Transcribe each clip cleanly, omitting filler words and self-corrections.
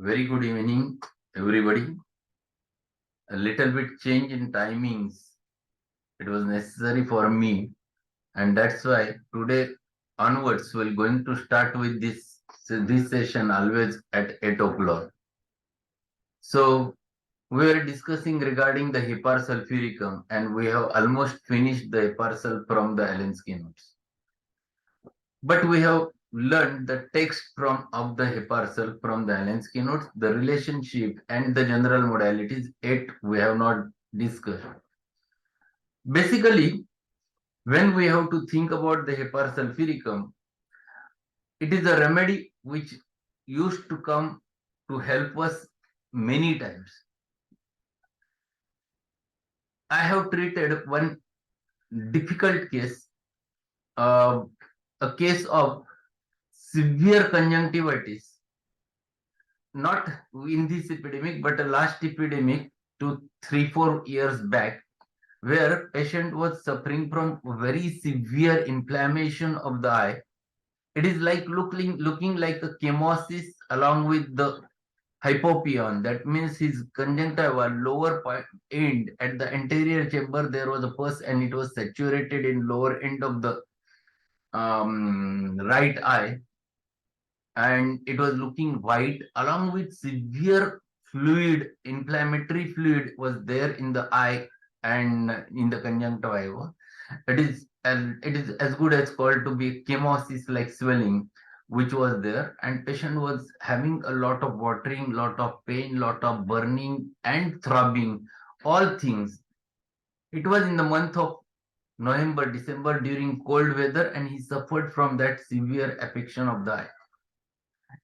Very good evening, everybody. A little bit change in timings. It was necessary for me, and that's why today onwards we're going to start with this session always at 8 o'clock. So we were discussing regarding the Hepar Sulphuricum, and we have almost finished the Hepar Sulf from the Arsenic notes. But we have learned the text of the Hepar Sulf from the Arsenic notes, the relationship and the general modalities. 8 we have not discussed. Basically, when we have to think about the Hepar Sulphuricum, it is a remedy which used to come to help us many times. I have treated one difficult case, a case of severe conjunctivitis, not in this epidemic, but a last epidemic 2, 3, 4 years back, where patient was suffering from very severe inflammation of the eye. It is like looking like a chemosis along with the hypopion. That means his conjunctiva lower end at the anterior chamber there was a pus and it was saturated in lower end of the right eye, and it was looking white along with severe fluid, inflammatory fluid was there in the eye and in the conjunctiva. It is as good as called to be chemosis like swelling which was there, and patient was having a lot of watering, lot of pain, lot of burning and throbbing, all things. It was in the month of November, December during cold weather, and he suffered from that severe affection of the eye.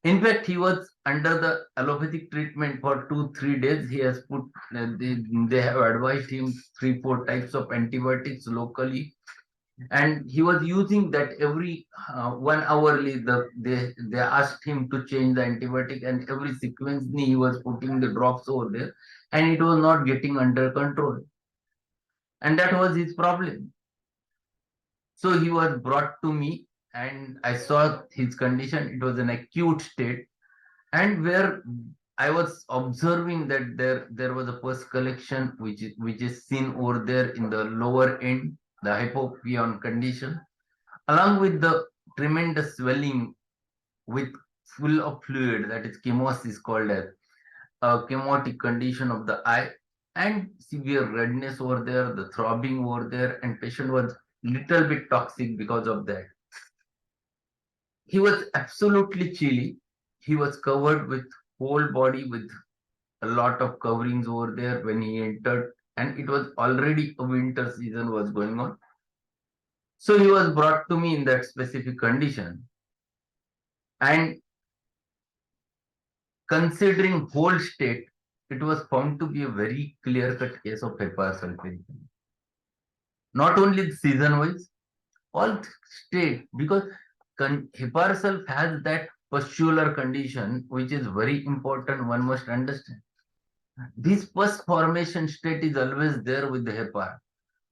In fact, he was under the allopathic treatment for 2, 3 days. He has put, they have advised him 3, 4 types of antibiotics locally, and he was using that every 1 hourly. They asked him to change the antibiotic, and every sequence he was putting the drops over there, and it was not getting under control, and that was his problem. So he was brought to me, and I saw his condition. It was an acute state, and where I was observing that there was a pus collection which is seen over there in the lower end, the hypopion condition, along with the tremendous swelling with full of fluid, that is chemosis called as a chemotic condition of the eye, and severe redness over there, the throbbing over there, and patient was little bit toxic because of that. He was absolutely chilly. He was covered with whole body with a lot of coverings over there when he entered, and it was already a winter season was going on. So he was brought to me in that specific condition, and considering whole state, it was found to be a very clear-cut case of Hepar Sulphuricum. Not only season-wise, all state, because Hepar Sulph has that pustular condition, which is very important, one must understand. This pus formation state is always there with the Hepar.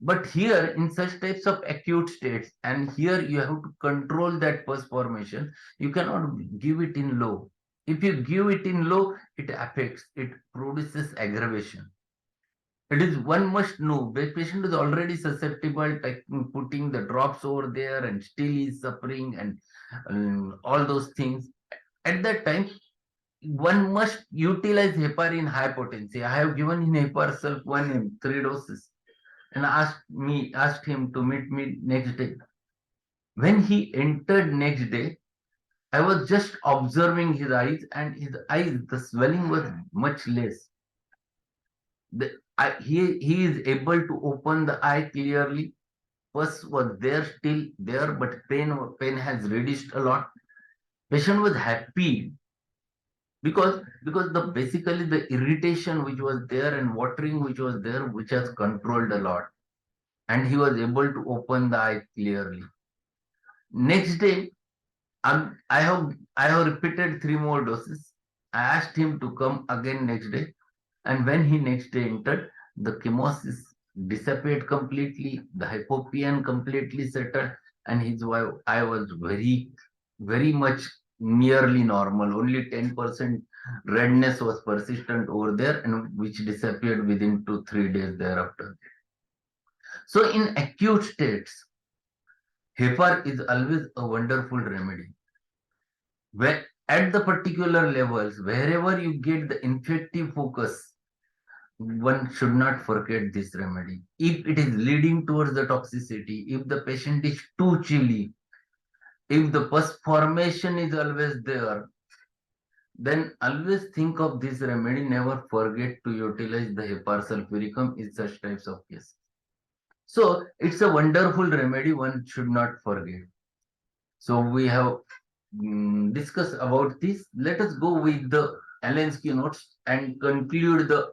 But here, in such types of acute states, and here you have to control that pus formation, you cannot give it in low. If you give it in low, it affects, it produces aggravation. It is one must know the patient is already susceptible, putting the drops over there and still is suffering and all those things. At that time, one must utilize Hepar in high potency. I have given him Hepar Sulph 1 in 3 doses and asked him to meet me next day. When he entered next day, I was just observing his eyes, and his eyes, the swelling was much less. He is able to open the eye clearly. Pus was there, still there, but pain has reduced a lot. Patient was happy because basically the irritation which was there and watering which was there, which has controlled a lot, and he was able to open the eye clearly. Next day, I have repeated 3 more doses. I asked him to come again next day, and when he next day entered, the chemosis disappeared completely, the hypopion completely settled, and his eye was very, very much nearly normal. Only 10% Redness was persistent over there and which disappeared within 2-3 days thereafter. So in acute states, Hepar is always a wonderful remedy. Where at the particular levels, wherever you get the infective focus, one should not forget this remedy. If it is leading towards the toxicity, if the patient is too chilly, if the pus formation is always there, then always think of this remedy. Never forget to utilize the Hepar Sulphuricum in such types of cases. So it's a wonderful remedy. One should not forget. So we have discussed about this. Let us go with the Allen's notes and conclude the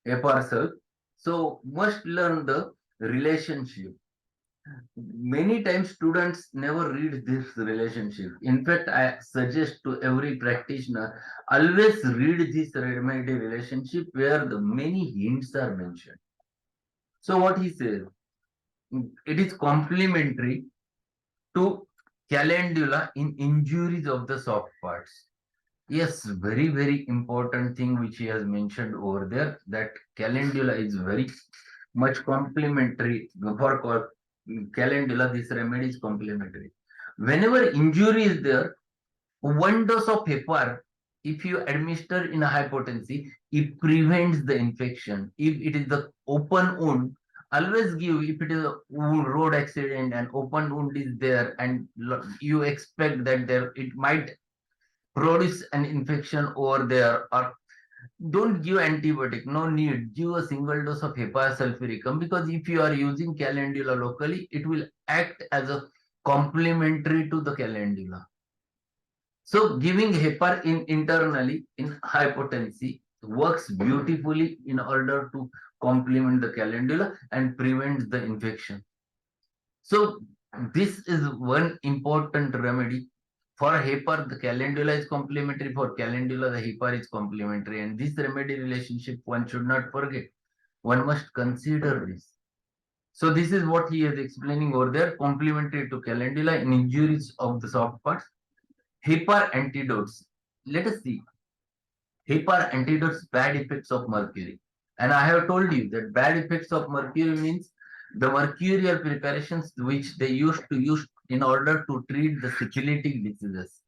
Hepar Sulph. So must learn the relationship. Many times students never read this relationship. In fact, I suggest to every practitioner, always read this remedy relationship where the many hints are mentioned. So what he says, it is complementary to calendula in injuries of the soft parts. Yes, very, very important thing which he has mentioned over there, that calendula is very much complementary for calendula. This remedy is complementary. Whenever injury is there, one dose of Hepar, if you administer in a hypotency, it prevents the infection. If it is the open wound, always give. If it is a road accident and open wound is there, and you expect that there it might produce an infection over there, or don't give antibiotic, no need. Give a single dose of Hepar sulphuricum, because if you are using calendula locally, it will act as a complementary to the calendula. So giving Hepar internally in hypotency works beautifully in order to complement the calendula and prevent the infection. So this is one important remedy. For Hepar, the calendula is complementary. For calendula, the Hepar is complementary. And this remedy relationship, one should not forget. One must consider this. So this is what he is explaining over there, complementary to calendula in injuries of the soft parts. Hepar antidotes. Let us see. Hepar antidotes bad effects of mercury. And I have told you that bad effects of mercury means the mercurial preparations which they used to use in order to treat the syphilitic diseases.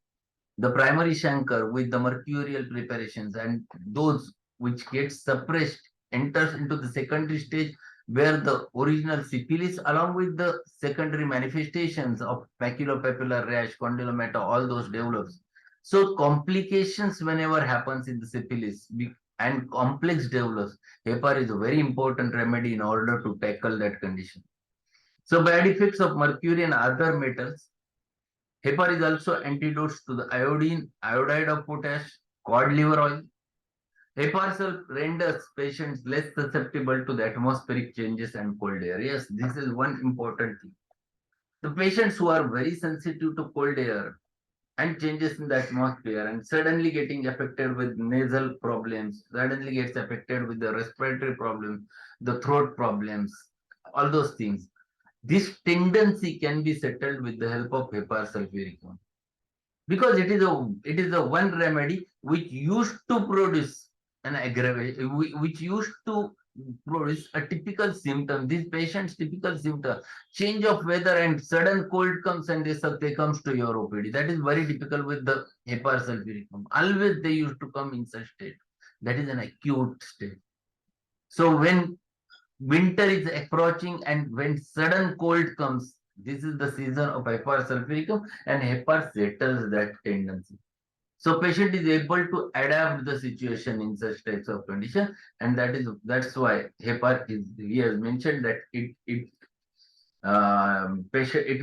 The primary chancre with the mercurial preparations and those which get suppressed enters into the secondary stage where the original syphilis along with the secondary manifestations of maculopapular rash, condylomata, all those develops. So complications whenever happens in the syphilis and complex develops, Hepar is a very important remedy in order to tackle that condition. So bad effects of mercury and other metals. Hepar is also antidotes to the iodine, iodide of potash, cod liver oil. Hepar sulph renders patients less susceptible to the atmospheric changes and cold air. Yes, this is one important thing. The patients who are very sensitive to cold air and changes in the atmosphere and suddenly getting affected with nasal problems, suddenly gets affected with the respiratory problems, the throat problems, all those things. This tendency can be settled with the help of Hepar sulphuricum, because it is a one remedy which used to produce an aggravation, which used to produce a typical symptom. These patients' typical symptom, change of weather and sudden cold comes and they comes to your OPD. That is very typical with the Hepar sulphuricum. Always they used to come in such state. That is an acute state. So when winter is approaching and when sudden cold comes, this is the season of Hepar sulphuricum, and Hepar settles that tendency. So patient is able to adapt the situation in such types of condition, and that's why Hepar is, he has mentioned that it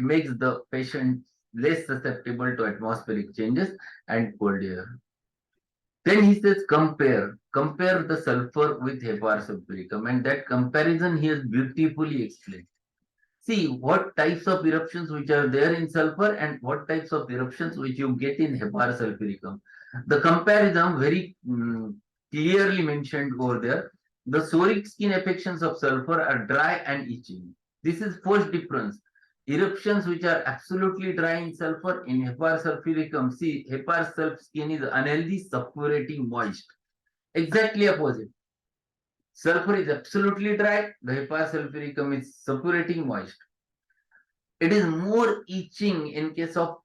makes the patient less susceptible to atmospheric changes and cold air. Then he says compare the sulfur with Hepar sulphuricum, and that comparison he has beautifully explained. See what types of eruptions which are there in sulfur and what types of eruptions which you get in Hepar sulphuricum. The comparison very clearly mentioned over there. The psoric skin affections of sulfur are dry and itching. This is first difference. Eruptions which are absolutely dry in sulfur in Hepar Sulphuricum. See, Hepar Sulph skin is unhealthy, suppurating, moist. Exactly opposite. Sulfur is absolutely dry, the Hepar Sulphuricum is suppurating, moist. It is more itching in case of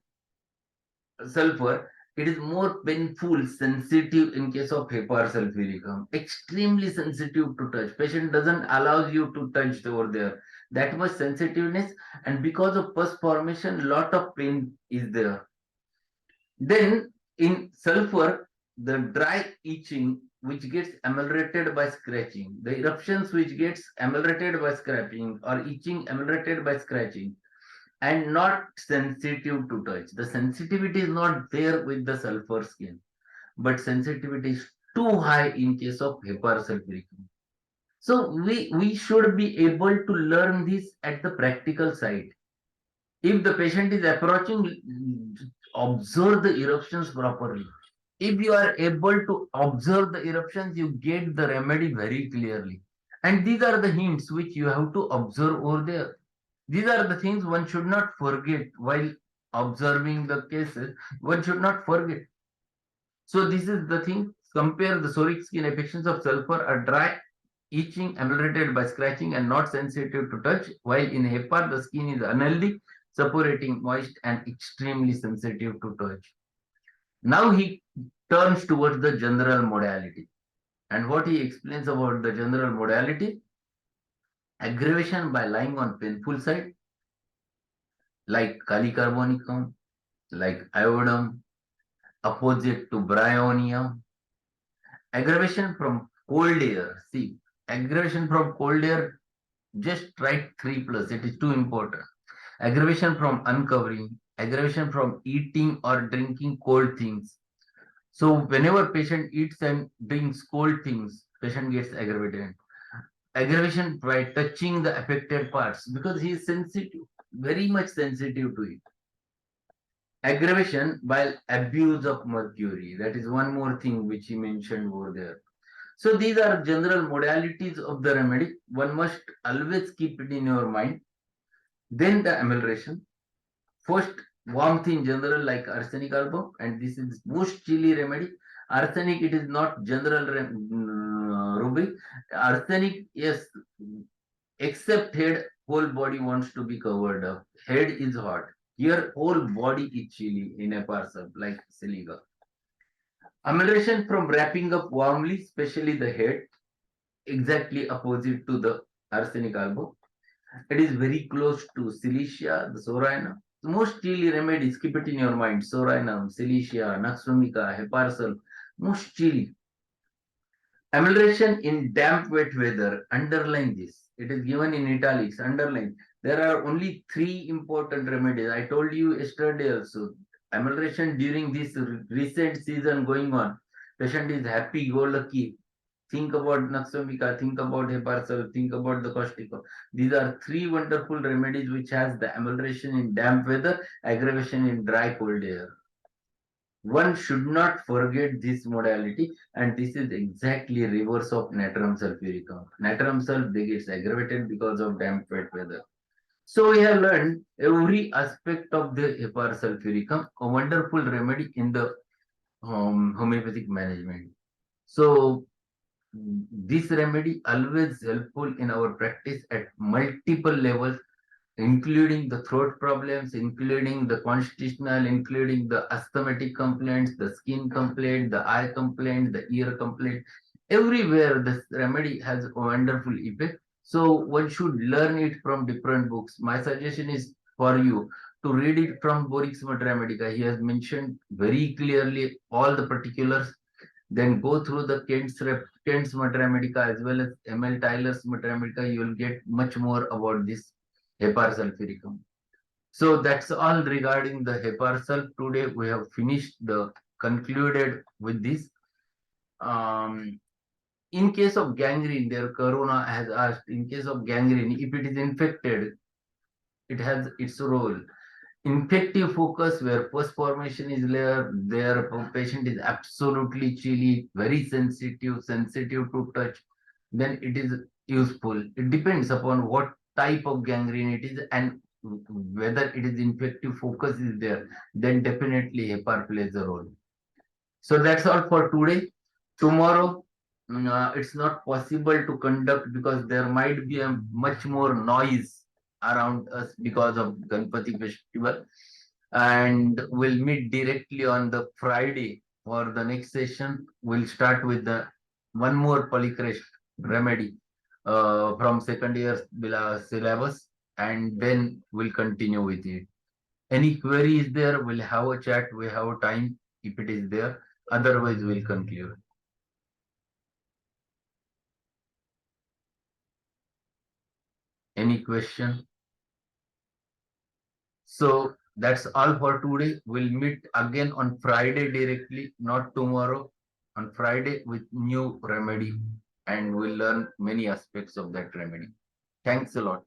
sulfur. It is more painful, sensitive in case of Hepar Sulphuricum. Extremely sensitive to touch. Patient doesn't allow you to touch over there. That much sensitiveness, and because of pus formation, lot of pain is there. Then in sulfur, the dry itching which gets ameliorated by scratching, the eruptions which gets ameliorated by scratching or itching ameliorated by scratching, and not sensitive to touch. The sensitivity is not there with the sulfur skin, but sensitivity is too high in case of Hepar sulphuricum. So we should be able to learn this at the practical side. If the patient is approaching, observe the eruptions properly. If you are able to observe the eruptions, you get the remedy very clearly. And these are the hints which you have to observe over there. These are the things one should not forget while observing the cases. One should not forget. So this is the thing. Compare the psoric skin affections of sulfur are dry, itching, ameliorated by scratching, and not sensitive to touch, while in Hepar the skin is unhealthy, suppurating, moist, and extremely sensitive to touch. Now he turns towards the general modality. And what he explains about the general modality, aggravation by lying on painful side, like Calicarbonicum, like iodum, opposite to bryonia, aggravation from cold air. See, aggravation from cold air, just write 3 plus, it is too important. Aggravation from uncovering, aggravation from eating or drinking cold things. So whenever patient eats and drinks cold things, patient gets aggravated. Aggravation by touching the affected parts because he is sensitive, very much sensitive to it. Aggravation by abuse of mercury. That is one more thing which he mentioned over there. So these are general modalities of the remedy. One must always keep it in your mind. Then the amelioration. First, warmth in general like Arsenic Album, and this is most chilly remedy. Arsenic, it is not general rubric. Arsenic, yes, except head, whole body wants to be covered up. Head is hot. Here, whole body is chilly in a parcel like silica. Amelioration from wrapping up warmly, especially the head, exactly opposite to the Arsenic Album. It is very close to Cilicia, the Soranum. Most chilly remedies, keep it in your mind. Soranum, Cilicia, Naxomica, Hepar Sulph, most chilly. Amelioration in damp, wet weather. Underline this. It is given in italics. Underline. There are only 3 important remedies. I told you yesterday also. Amelioration during this recent season going on. Patient is happy, go lucky. Think about Naxomica, think about Hepar Sulph, think about the Caustica. These are 3 wonderful remedies which has the amelioration in damp weather, aggravation in dry cold air. One should not forget this modality, and this is exactly reverse of natrum sulphuricum. Natrum sulph they gets aggravated because of damp wet weather. So we have learned every aspect of the Hepar sulphuricum, a wonderful remedy in the homeopathic management. So this remedy always helpful in our practice at multiple levels, including the throat problems, including the constitutional, including the asthmatic complaints, the skin complaint, the eye complaint, the ear complaint. Everywhere this remedy has a wonderful effect. So one should learn it from different books. My suggestion is for you to read it from Borix Mathematical. He has mentioned very clearly all the particulars. Then go through the Kent's Mathematical as well as ML Tyler's Mathematical. You will get much more about this Hepar sulphuricum. So that's all regarding the Hepar sulph. Today we have finished the concluded with this. In case of gangrene, their Corona has asked, in case of gangrene, if it is infected, it has its role. Infective focus where post formation is there, patient is absolutely chilly, very sensitive to touch, then it is useful. It depends upon what type of gangrene it is and whether it is infective focus is there, then definitely Hepar plays a role. So that's all for today. Tomorrow, it's not possible to conduct because there might be a much more noise around us because of Ganpati festival. And we'll meet directly on the Friday for the next session. We'll start with the one more polycresh remedy from second year syllabus, and then we'll continue with it. Any query is there, we'll have a chat, we have time if it is there. Otherwise, we'll conclude. Any question? So that's all for today. We'll meet again on Friday directly, not tomorrow. On Friday with new remedy, and we'll learn many aspects of that remedy. Thanks a lot.